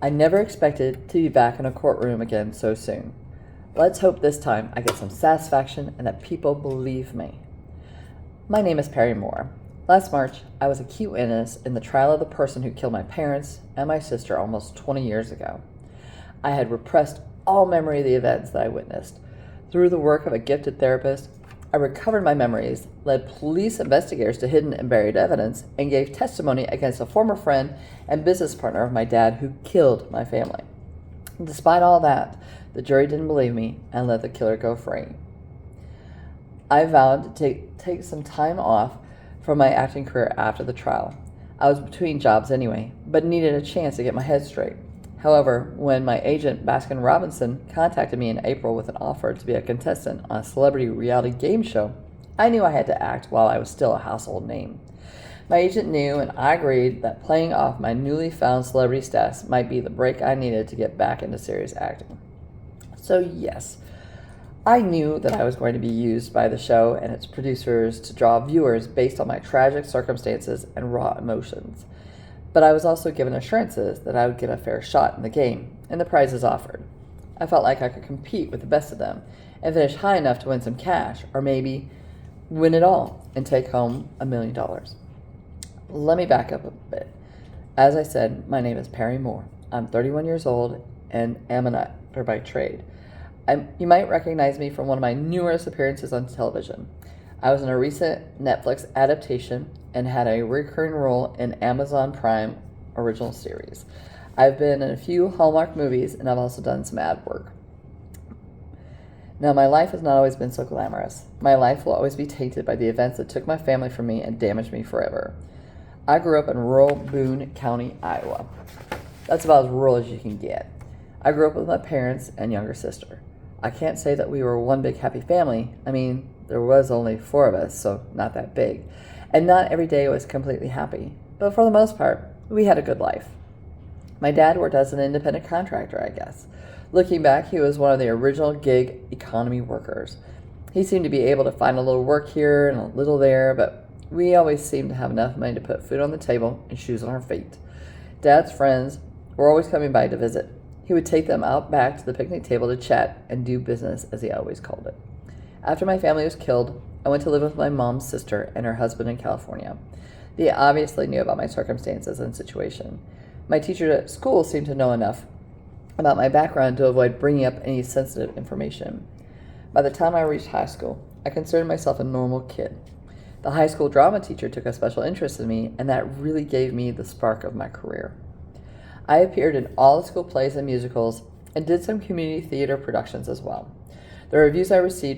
I never expected to be back in a courtroom again so soon. Let's hope this time I get some satisfaction and that people believe me. My name is Peri Moore. Last March, I was a key witness in the trial of the person who killed my parents and my sister almost 20 years ago. I had repressed all memory of the events that I witnessed. Through the work of a gifted therapist, I recovered my memories, led police investigators to hidden and buried evidence, and gave testimony against a former friend and business partner of my dad who killed my family. Despite all that, the jury didn't believe me and let the killer go free. I vowed to take some time off from my acting career after the trial. I was between jobs anyway, but needed a chance to get my head straight. However, when my agent Baskin Robinson contacted me in April with an offer to be a contestant on a celebrity reality game show, I knew I had to act while I was still a household name. My agent knew, and I agreed that playing off my newly found celebrity status might be the break I needed to get back into serious acting. So yes, I knew that I was going to be used by the show and its producers to draw viewers based on my tragic circumstances and raw emotions. But I was also given assurances that I would get a fair shot in the game and the prizes offered. I felt like I could compete with the best of them and finish high enough to win some cash, or maybe win it all and take home $1 million. Let me back up a bit. As I said, my name is Peri Moore. I'm 31 years old and am an actor by trade. You might recognize me from one of my numerous appearances on television. I was in a recent Netflix adaptation and had a recurring role in Amazon Prime original series. I've been in a few Hallmark movies, and I've also done some ad work. Now, my life has not always been so glamorous. My life will always be tainted by the events that took my family from me and damaged me forever. I grew up in rural Boone County, Iowa. That's about as rural as you can get. I grew up with my parents and younger sister. I can't say that we were one big happy family. I mean, there was only 4 of us, so not that big. And not every day was completely happy. But for the most part, we had a good life. My dad worked as an independent contractor, I guess. Looking back, he was one of the original gig economy workers. He seemed to be able to find a little work here and a little there, but we always seemed to have enough money to put food on the table and shoes on our feet. Dad's friends were always coming by to visit. He would take them out back to the picnic table to chat and do business, as he always called it. After my family was killed, I went to live with my mom's sister and her husband in California. They obviously knew about my circumstances and situation. My teachers at school seemed to know enough about my background to avoid bringing up any sensitive information. By the time I reached high school, I considered myself a normal kid. The high school drama teacher took a special interest in me, and that really gave me the spark of my career. I appeared in all the school plays and musicals and did some community theater productions as well. The reviews I received